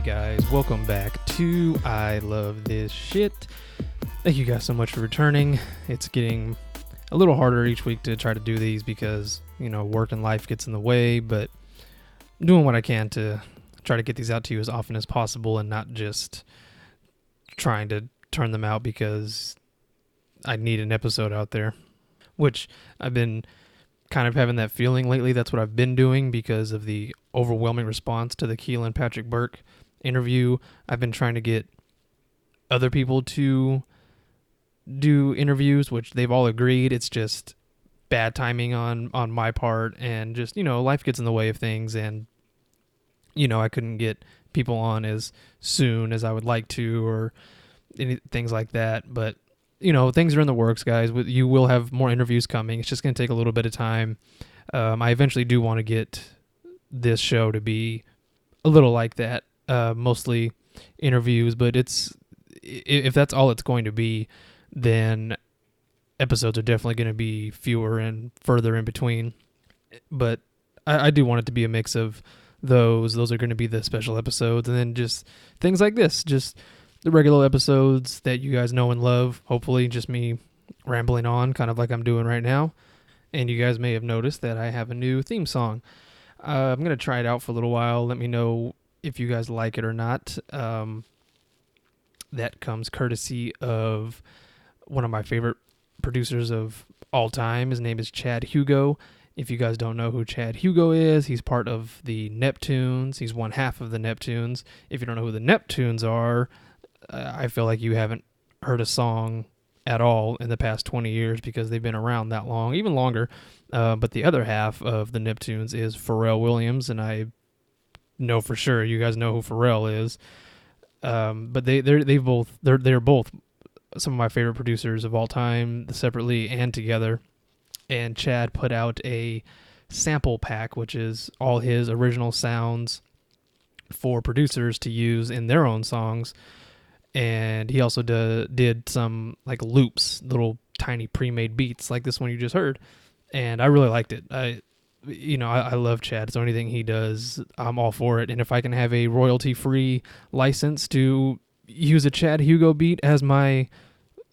Hey guys, welcome back to I Love This Shit. Thank you guys so much for returning. It's getting a little harder each week to try to do these because, work and life gets in the way, but I'm doing what I can to try to get these out to you as often as possible and not just trying to turn them out because I need an episode out there, which I've been kind of having that feeling lately. That's what I've been doing because of the overwhelming response to the Keelan Patrick Burke interview. I've been trying to get other people to do interviews, which they've all agreed. It's just bad timing on my part, and just, life gets in the way of things, and, I couldn't get people on as soon as I would like to, or things like that. But, things are in the works, guys. You will have more interviews coming. It's just going to take a little bit of time. I eventually do want to get this show to be a little like that, mostly interviews, but if that's all it's going to be, then episodes are definitely going to be fewer and further in between. But I do want it to be a mix of those. Those are going to be the special episodes, and then just things like this, just the regular episodes that you guys know and love. Hopefully just me rambling on, kind of like I'm doing right now. And you guys may have noticed that I have a new theme song. I'm going to try it out for a little while. Let me know if you guys like it or not. That comes courtesy of one of my favorite producers of all time. His name is Chad Hugo. If you guys don't know who Chad Hugo is, he's part of the Neptunes. He's one half of the Neptunes. If you don't know who the Neptunes are, I feel like you haven't heard a song at all in the past 20 years because they've been around that long, even longer. But the other half of the Neptunes is Pharrell Williams, and I know for sure you guys know who Pharrell is. But they're both some of my favorite producers of all time, separately and together. And Chad put out a sample pack, which is all his original sounds for producers to use in their own songs. And he also did some like loops, little tiny pre-made beats like this one you just heard. And I really liked it. I love Chad. So anything he does, I'm all for it. And if I can have a royalty-free license to use a Chad Hugo beat as my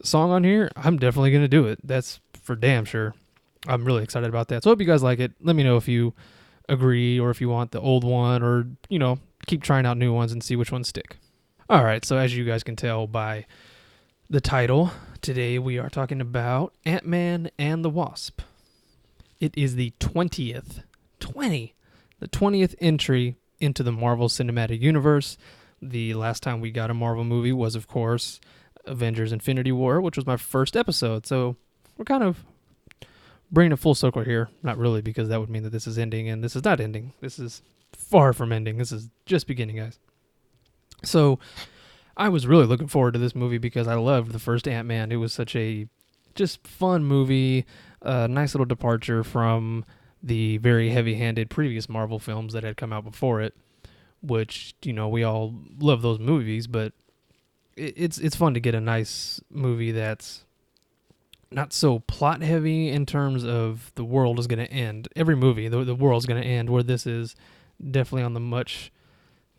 song on here, I'm definitely going to do it. That's for damn sure. I'm really excited about that. So I hope you guys like it. Let me know if you agree or if you want the old one, or, keep trying out new ones and see which ones stick. All right, so as you guys can tell by the title, today we are talking about Ant-Man and the Wasp. It is the 20th entry into the Marvel Cinematic Universe. The last time we got a Marvel movie was, of course, Avengers Infinity War, which was my first episode. So we're kind of bringing a full circle here. Not really, because that would mean that this is ending, and this is not ending. This is far from ending. This is just beginning, guys. So I was really looking forward to this movie because I loved the first Ant-Man. It was such a just fun movie, a nice little departure from the very heavy-handed previous Marvel films that had come out before it, which, we all love those movies, but it's fun to get a nice movie that's not so plot-heavy in terms of the world is going to end. Every movie, the world's going to end, where this is definitely on the much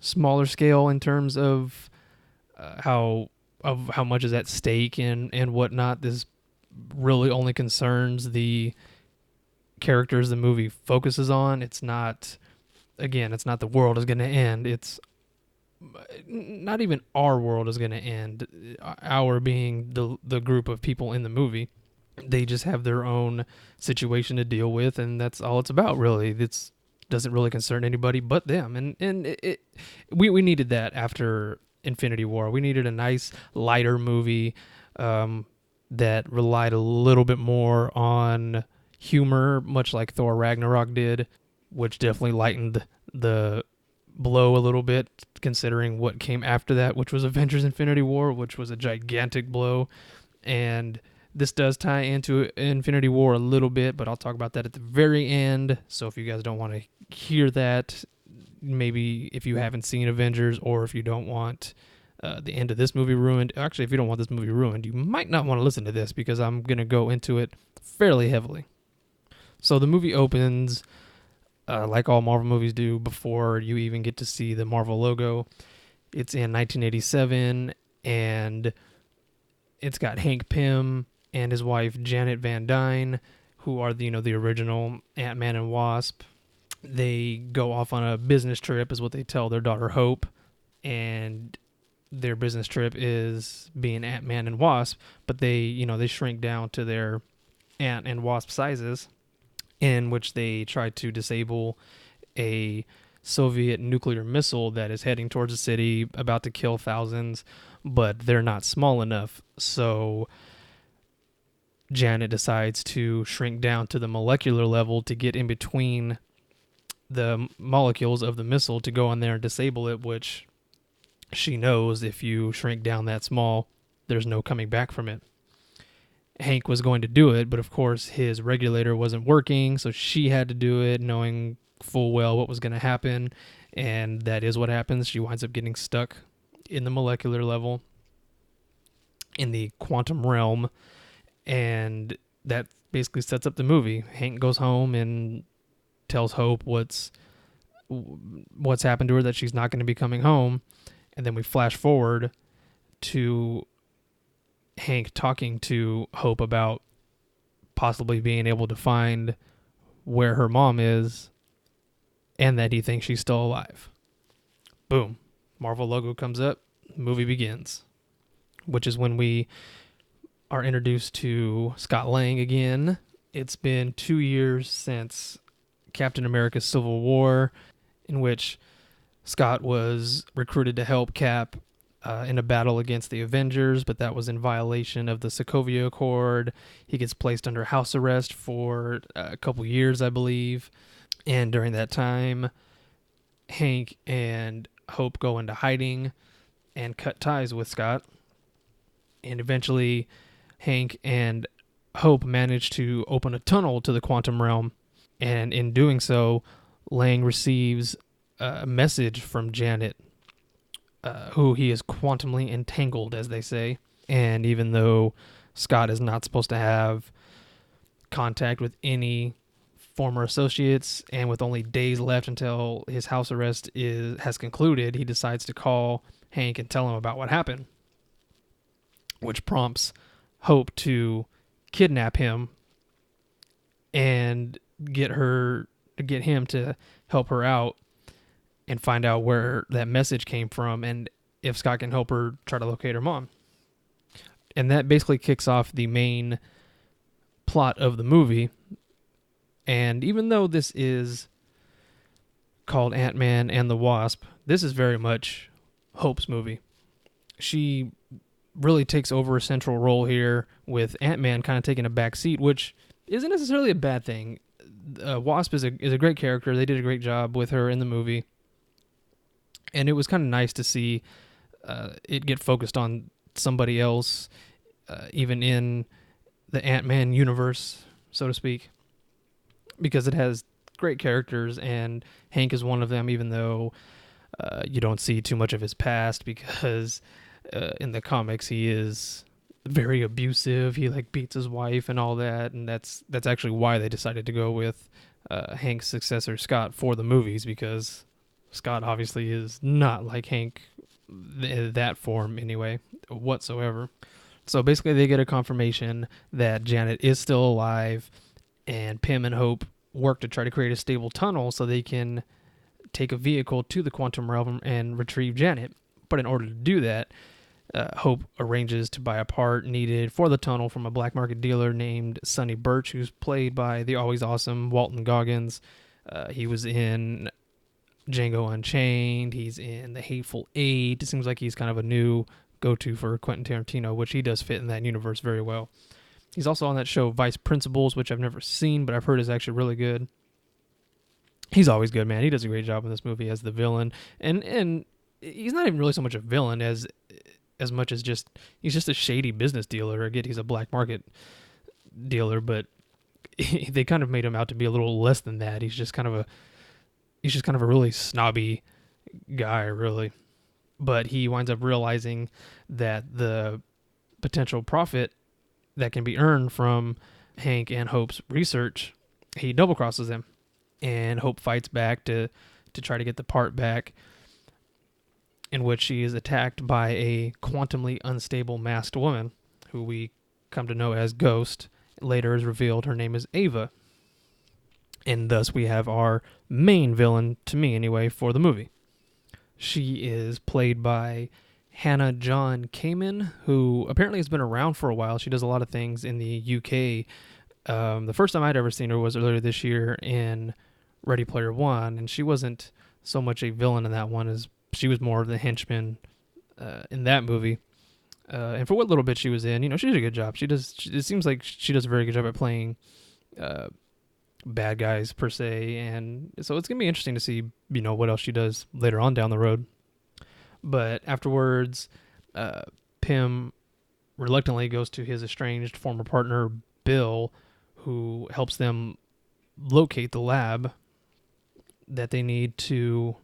smaller scale in terms of how much is at stake and whatnot. This really only concerns the characters the movie focuses on. It's not the world is going to end. It's not even our world is going to end. Our being the group of people in the movie. They just have their own situation to deal with, and that's all it's about, really. It's doesn't really concern anybody but them, and we needed that after Infinity War. We needed a nice lighter movie that relied a little bit more on humor, much like Thor Ragnarok did, which definitely lightened the blow a little bit, considering what came after that, which was Avengers Infinity War, which was a gigantic blow. And this does tie into Infinity War a little bit, but I'll talk about that at the very end. So if you guys don't want to hear that, maybe if you haven't seen Avengers, or if you don't want the end of this movie ruined, actually, if you don't want this movie ruined, you might not want to listen to this, because I'm going to go into it fairly heavily. So the movie opens like all Marvel movies do, before you even get to see the Marvel logo. It's in 1987, and it's got Hank Pym and his wife Janet Van Dyne, who are the original Ant-Man and Wasp. They go off on a business trip, is what they tell their daughter Hope, and their business trip is being Ant-Man and Wasp, but they shrink down to their Ant and Wasp sizes, in which they try to disable a Soviet nuclear missile that is heading towards the city, about to kill thousands, but they're not small enough. So Janet decides to shrink down to the molecular level to get in between the molecules of the missile to go in there and disable it, which she knows if you shrink down that small, there's no coming back from it. Hank was going to do it, but of course his regulator wasn't working, so she had to do it, knowing full well what was going to happen, and that is what happens. She winds up getting stuck in the molecular level, in the quantum realm, and that basically sets up the movie. Hank goes home and tells Hope what's happened to her, that she's not going to be coming home, and then we flash forward to Hank talking to Hope about possibly being able to find where her mom is, and that he thinks she's still alive. Boom. Marvel logo comes up, movie begins, which is when we are introduced to Scott Lang again. It's been 2 years since Captain America Civil War, in which Scott was recruited to help Cap in a battle against the Avengers, but that was in violation of the Sokovia Accord. He gets placed under house arrest for a couple years, I believe. And during that time, Hank and Hope go into hiding and cut ties with Scott. And eventually, Hank and Hope manage to open a tunnel to the quantum realm. And in doing so, Lang receives a message from Janet, who he is quantumly entangled, as they say. And even though Scott is not supposed to have contact with any former associates, and with only days left until his house arrest has concluded, he decides to call Hank and tell him about what happened, which prompts Hope to kidnap him and get him to help her out and find out where that message came from, and if Scott can help her try to locate her mom. And that basically kicks off the main plot of the movie. And even though this is called Ant-Man and the Wasp, this is very much Hope's movie. She really takes over a central role here, with Ant-Man kind of taking a back seat, which isn't necessarily a bad thing. Wasp is a great character. They did a great job with her in the movie. And it was kind of nice to see it get focused on somebody else, even in the Ant-Man universe, so to speak, because it has great characters, and Hank is one of them, even though you don't see too much of his past, because in the comics he is very abusive. He beats his wife and all that, and that's actually why they decided to go with Hank's successor Scott for the movies, because Scott obviously is not like Hank in that form anyway, whatsoever. So basically they get a confirmation that Janet is still alive, and Pym and Hope work to try to create a stable tunnel so they can take a vehicle to the quantum realm and retrieve Janet. But in order to do that, Hope arranges to buy a part needed for the tunnel from a black market dealer named Sonny Birch, who's played by the always awesome Walton Goggins. He was in Django Unchained. He's in The Hateful Eight. It seems like he's kind of a new go-to for Quentin Tarantino, which he does fit in that universe very well. He's also on that show Vice Principals, which I've never seen, but I've heard is actually really good. He's always good, man. He does a great job in this movie as the villain. And he's not even really so much a villain as much as he's just a shady business dealer. Again, he's a black market dealer, but they kind of made him out to be a little less than that. He's just kind of a really snobby guy, really. But he winds up realizing that the potential profit that can be earned from Hank and Hope's research, he double crosses them, and Hope fights back to try to get the part back. in which she is attacked by a quantumly unstable masked woman who we come to know as Ghost. Later is revealed her name is Ava. And thus we have our main villain, to me anyway, for the movie. She is played by Hannah John Kamen, who apparently has been around for a while. She does a lot of things in the UK. The first time I'd ever seen her was earlier this year in Ready Player One, and she wasn't so much a villain in that one as she was more of the henchman in that movie. And for what little bit she was in, she did a good job. It seems like she does a very good job at playing bad guys per se, and so it's gonna be interesting to see what else she does later on down the road. But afterwards, Pym reluctantly goes to his estranged former partner Bill, who helps them locate the lab that they need to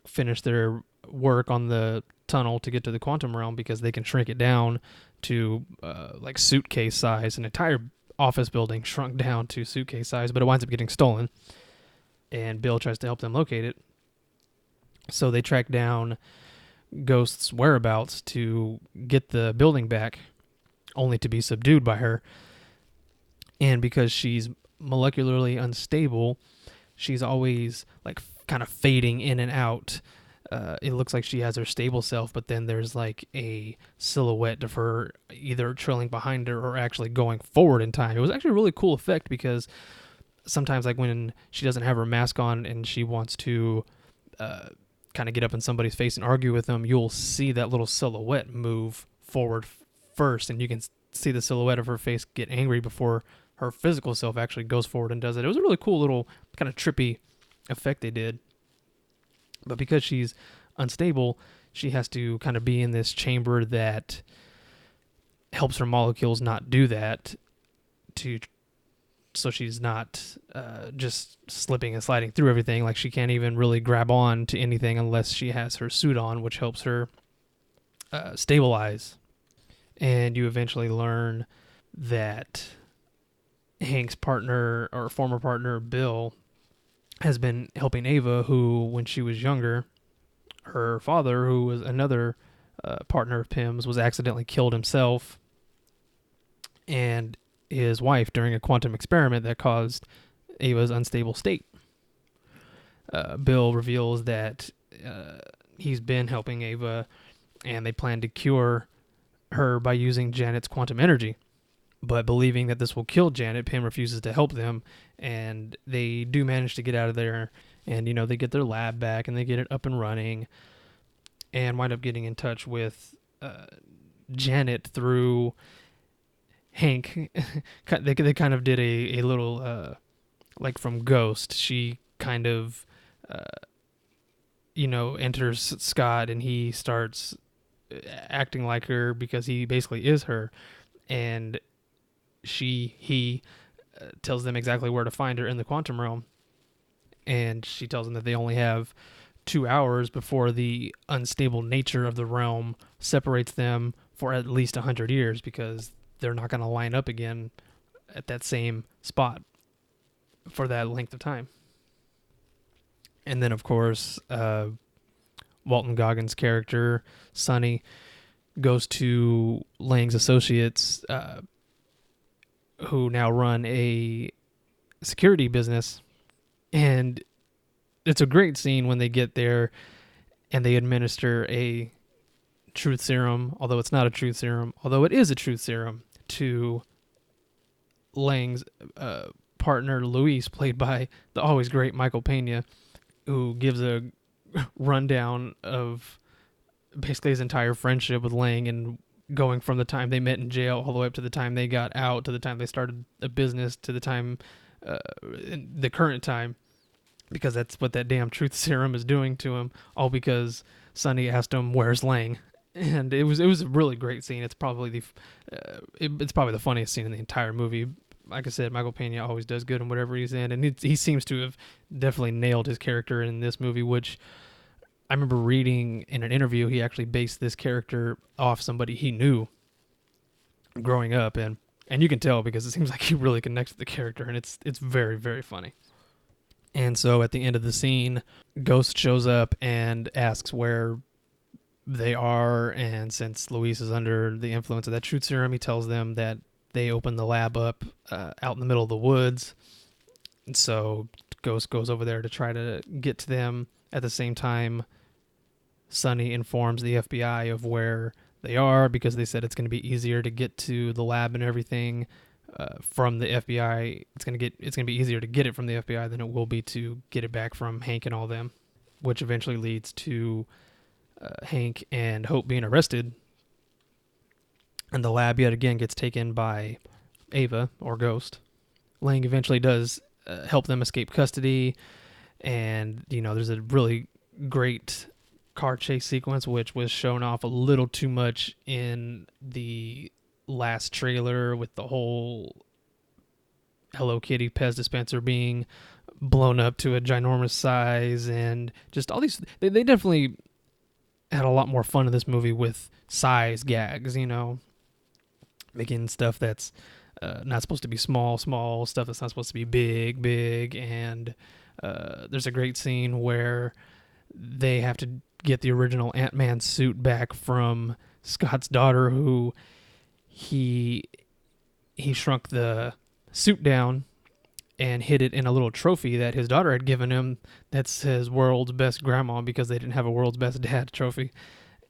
finish their work on the tunnel to get to the quantum realm, because they can shrink it down to like suitcase size. An entire office building shrunk down to suitcase size, but it winds up getting stolen, and Bill tries to help them locate it. So they track down Ghost's whereabouts to get the building back, only to be subdued by her. And because she's molecularly unstable, she's always like kind of fading in and out. It looks like she has her stable self, but then there's like a silhouette of her either trailing behind her or actually going forward in time. It was actually a really cool effect, because sometimes like when she doesn't have her mask on and she wants to kind of get up in somebody's face and argue with them, you'll see that little silhouette move forward first, and you can see the silhouette of her face get angry before her physical self actually goes forward and does it. It was a really cool little kind of trippy effect they did. But because she's unstable, she has to kind of be in this chamber that helps her molecules not do that, so she's not just slipping and sliding through everything. Like, she can't even really grab on to anything unless she has her suit on, which helps her stabilize. And you eventually learn that Hank's partner, or former partner, Bill, has been helping Ava, who, when she was younger, her father, who was another partner of Pym's, was accidentally killed himself, and his wife, during a quantum experiment that caused Ava's unstable state. Bill reveals that he's been helping Ava, and they plan to cure her by using Janet's quantum energy. But believing that this will kill Janet, Pym refuses to help them, and they do manage to get out of there, and they get their lab back, and they get it up and running, and wind up getting in touch with Janet through Hank. They kind of did a little, like from Ghost, she kind of, enters Scott, and he starts acting like her because he basically is her, and he tells them exactly where to find her in the quantum realm, and she tells them that they only have 2 hours before the unstable nature of the realm separates them for at least 100 years, because they're not going to line up again at that same spot for that length of time. And then, of course, Walton Goggins' character, Sonny, goes to Lang's associates, who now run a security business, and it's a great scene when they get there and they administer a truth serum, although it's not a truth serum, although it is a truth serum, to Lang's partner, Luis, played by the always great Michael Pena, who gives a rundown of basically his entire friendship with Lang, and going from the time they met in jail all the way up to the time they got out, to the time they started a business, to the time, the current time, because that's what that damn truth serum is doing to him, all because Sonny asked him, "Where's Lang?" And it was a really great scene. It's probably the funniest scene in the entire movie. Like I said, Michael Pena always does good in whatever he's in, and he seems to have definitely nailed his character in this movie, which I remember reading in an interview, he actually based this character off somebody he knew growing up, and you can tell because it seems like he really connects with the character, and it's very, very funny. And so at the end of the scene, Ghost shows up and asks where they are, and since Luis is under the influence of that truth serum, he tells them that they open the lab up out in the middle of the woods. And so Ghost goes over there to try to get to them. At the same time, Sonny informs the FBI of where they are because they said it's going to be easier to get to the lab and everything from the FBI. It's going to be easier to get it from the FBI than it will be to get it back from Hank and all them, which eventually leads to Hank and Hope being arrested. And the lab yet again gets taken by Ava, or Ghost. Lang eventually does help them escape custody, and there's a really great car chase sequence which was shown off a little too much in the last trailer, with the whole Hello Kitty Pez dispenser being blown up to a ginormous size, and just all these they definitely had a lot more fun in this movie with size gags, making stuff that's not supposed to be small, stuff that's not supposed to be big, and there's a great scene where they have to get the original Ant-Man suit back from Scott's daughter, who he shrunk the suit down and hid it in a little trophy that his daughter had given him. That's his world's best grandma, because they didn't have a world's best dad trophy.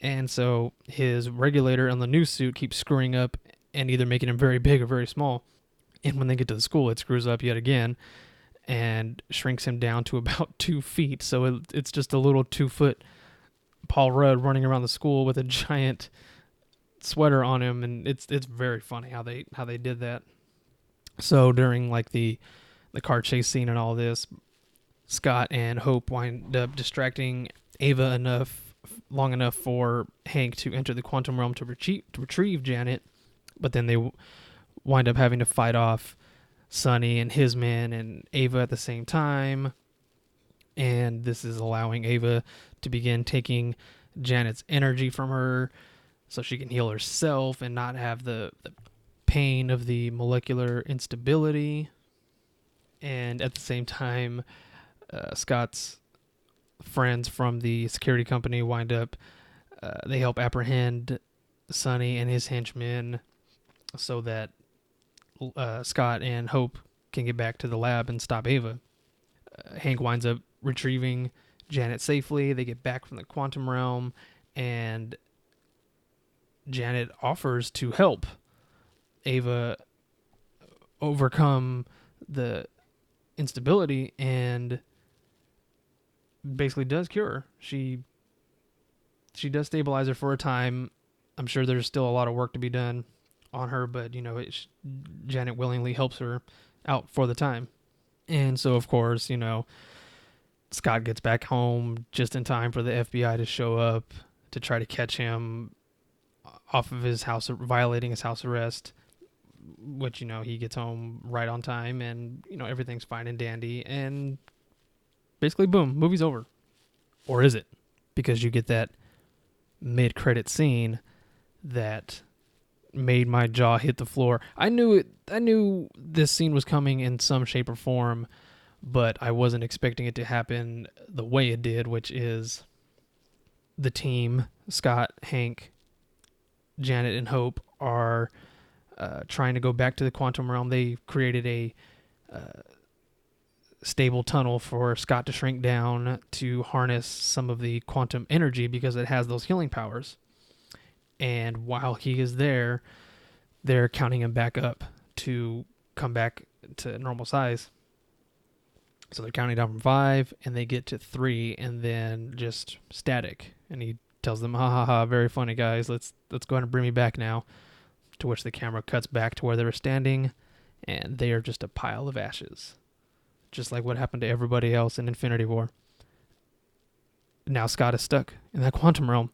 And so his regulator on the new suit keeps screwing up and either making him very big or very small. And when they get to the school, it screws up yet again and shrinks him down to about 2 feet. So it's just a little 2-foot Paul Rudd running around the school with a giant sweater on him, and it's very funny how they did that. So during like the car chase scene and all this, Scott and Hope wind up distracting Ava long enough for Hank to enter the quantum realm to retrieve Janet, but then they wind up having to fight off Sonny and his men and Ava at the same time, and this is allowing Ava to begin taking Janet's energy from her so she can heal herself and not have the pain of the molecular instability. And at the same time, Scott's friends from the security company wind up, they help apprehend Sonny and his henchmen so that Scott and Hope can get back to the lab and stop Ava. Hank winds up retrieving Janet safely. They get back from the quantum realm, and Janet offers to help Ava overcome the instability and basically does cure her. She does stabilize her for a time. I'm sure there's still a lot of work to be done on her, but Janet willingly helps her out for the time. And so of course, Scott gets back home just in time for the FBI to show up to try to catch him off of his house, violating his house arrest, which, he gets home right on time, and, everything's fine and dandy, and basically, boom, movie's over. Or is it? Because you get that mid-credit scene that made my jaw hit the floor. I knew this scene was coming in some shape or form, but I wasn't expecting it to happen the way it did, which is the team, Scott, Hank, Janet, and Hope, are trying to go back to the quantum realm. They created a stable tunnel for Scott to shrink down to harness some of the quantum energy because it has those healing powers. And while he is there, they're counting him back up to come back to normal size. So they're counting down from 5, and they get to 3, and then just static. And he tells them, "Ha ha ha! Very funny, guys. Let's go ahead and bring me back now." To which the camera cuts back to where they were standing, and they are just a pile of ashes, just like what happened to everybody else in Infinity War. Now Scott is stuck in that quantum realm,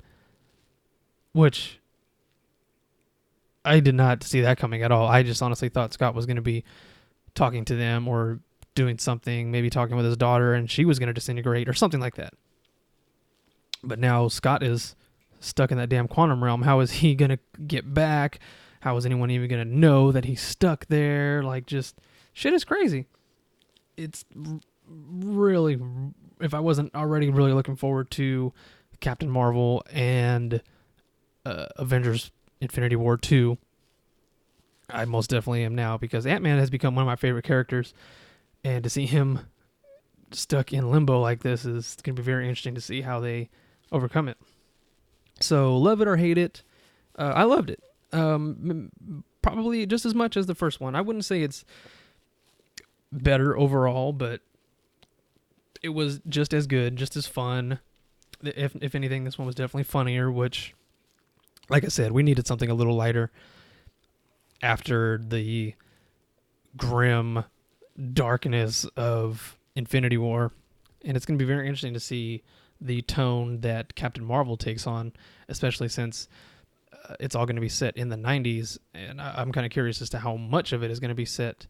which I did not see that coming at all. I just honestly thought Scott was going to be talking to them or doing something, maybe talking with his daughter, and she was going to disintegrate or something like that. But now Scott is stuck in that damn quantum realm. How is he going to get back? How is anyone even going to know that he's stuck there? Like, just shit is crazy. It's really, if I wasn't already really looking forward to Captain Marvel and Avengers Infinity War 2, I most definitely am now, because Ant-Man has become one of my favorite characters, and to see him stuck in limbo like this is going to be very interesting to see how they overcome it. So, love it or hate it, I loved it. Probably just as much as the first one. I wouldn't say it's better overall, but it was just as good, just as fun. If anything, this one was definitely funnier, which, like I said, we needed something a little lighter after the grim darkness of Infinity War. And it's going to be very interesting to see the tone that Captain Marvel takes on, especially since it's all going to be set in the 90s. And I'm kind of curious as to how much of it is going to be set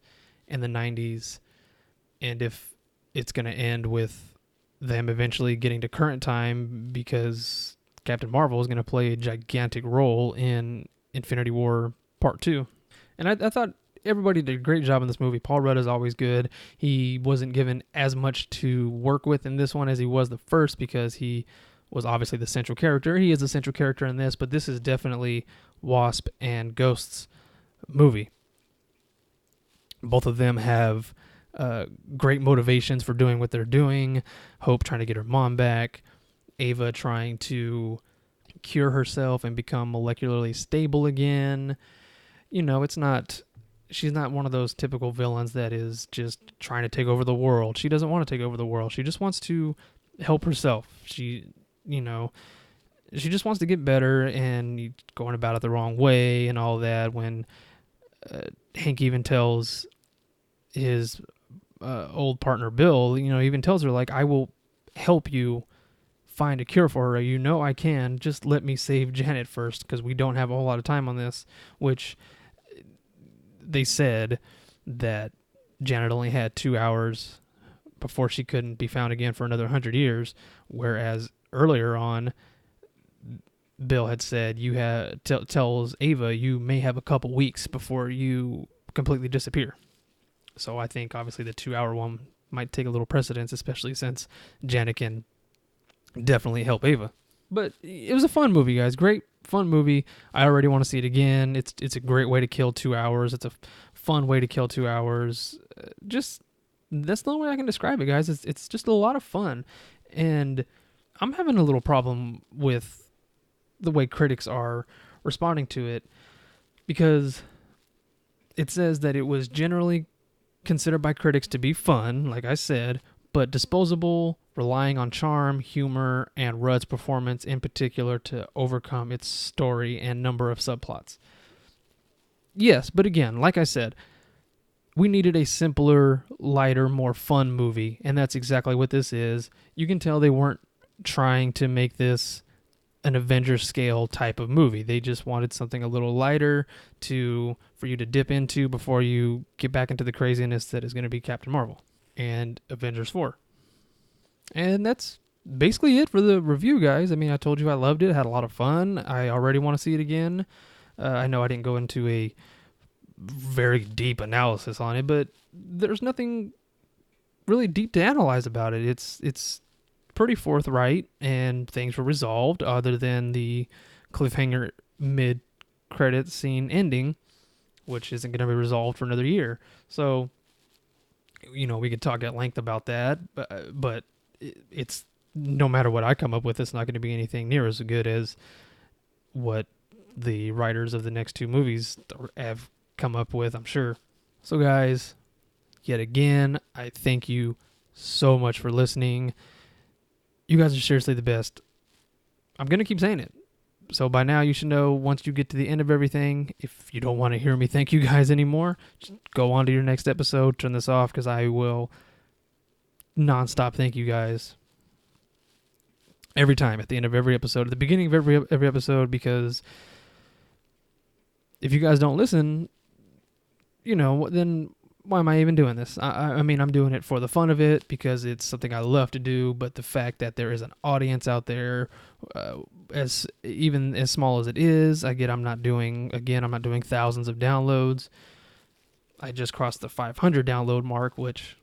in the 90s, and if it's going to end with them eventually getting to current time, because Captain Marvel is going to play a gigantic role in Infinity War Part 2. And I thought everybody did a great job in this movie. Paul Rudd is always good. He wasn't given as much to work with in this one as he was the first, because he was obviously the central character. He is the central character in this, but this is definitely Wasp and Ghost's movie. Both of them have great motivations for doing what they're doing. Hope trying to get her mom back. Ava trying to cure herself and become molecularly stable again. You know, she's not one of those typical villains that is just trying to take over the world. She doesn't want to take over the world. She just wants to help herself. She just wants to get better, and going about it the wrong way and all that. When Hank even tells his old partner Bill, even tells her, like, I will help you find a cure for her. I can. Just let me save Janet first, because we don't have a whole lot of time on this, which they said that Janet only had 2 hours before she couldn't be found again for another 100 years, whereas earlier on, Bill had said tells Ava, you may have a couple weeks before you completely disappear. So I think obviously the 2-hour one might take a little precedence, especially since Janet can definitely help Ava. But it was a fun movie, guys. Great, fun movie. I already want to see it again. It's a great way to kill 2 hours. It's a fun way to kill 2 hours. Just, that's the only way I can describe it, guys. It's just a lot of fun. And I'm having a little problem with the way critics are responding to it, because it says that it was generally considered by critics to be fun, like I said, but disposable, relying on charm, humor, and Rudd's performance in particular to overcome its story and number of subplots. Yes, but again, like I said, we needed a simpler, lighter, more fun movie, and that's exactly what this is. You can tell they weren't trying to make this an Avengers scale type of movie. They just wanted something a little lighter for you to dip into before you get back into the craziness that is going to be Captain Marvel and Avengers 4. And that's basically it for the review, guys. I mean, I told you I loved it, had a lot of fun. I already want to see it again. I know I didn't go into a very deep analysis on it, but there's nothing really deep to analyze about it. It's pretty forthright, and things were resolved other than the cliffhanger mid-credit scene ending, which isn't going to be resolved for another year. So, we could talk at length about that, but it's, no matter what I come up with, it's not going to be anything near as good as what the writers of the next two movies have come up with, I'm sure. So, guys, yet again, I thank you so much for listening. You guys are seriously the best. I'm going to keep saying it. So by now you should know, once you get to the end of everything, if you don't want to hear me thank you guys anymore, just go on to your next episode, turn this off, because I will nonstop thank you guys every time, at the end of every episode, at the beginning of every episode, because if you guys don't listen, then why am I even doing this? I mean, I'm doing it for the fun of it, because it's something I love to do, but the fact that there is an audience out there, even as small as it is, I'm not doing thousands of downloads. I just crossed the 500 download mark, which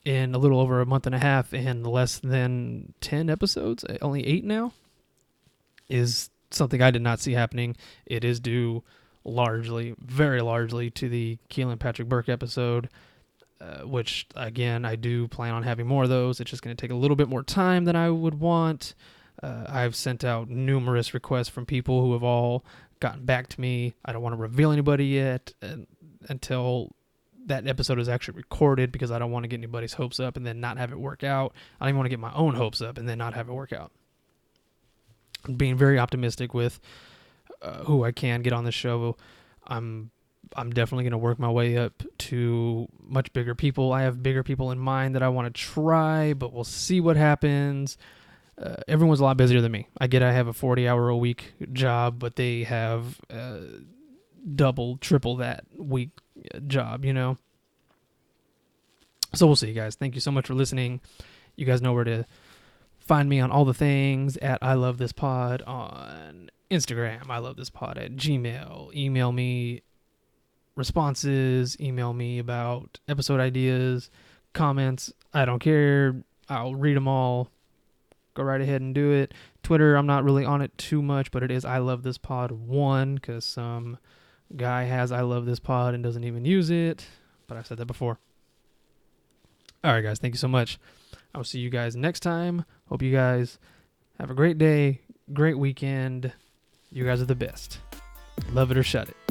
in a little over a month and a half and less than 10 episodes, only 8 now. is something I did not see happening. It is due largely, very largely, to the Keelan Patrick Burke episode, which, again, I do plan on having more of those. It's just going to take a little bit more time than I would want. I've sent out numerous requests from people who have all gotten back to me. I don't want to reveal anybody yet until that episode is actually recorded, because I don't want to get anybody's hopes up and then not have it work out. I don't even want to get my own hopes up and then not have it work out. I'm being very optimistic with who I can get on the show. I'm definitely going to work my way up to much bigger people. I have bigger people in mind that I want to try, but we'll see what happens. Everyone's a lot busier than me. I get I have a 40-hour-a-week job, but they have double, triple that week job, you know? So we'll see, guys. Thank you so much for listening. You guys know where to find me on all the things at I Love This Pod on Instagram, I Love This Pod at Gmail. Email me responses, email me about episode ideas, comments. I don't care. I'll read them all. Go right ahead and do it. Twitter, I'm not really on it too much, but it is I Love This Pod 1, because some guy has I Love This Pod and doesn't even use it. But I've said that before. All right, guys. Thank you so much. I will see you guys next time. Hope you guys have a great day, great weekend. You guys are the best. Love it or shut it.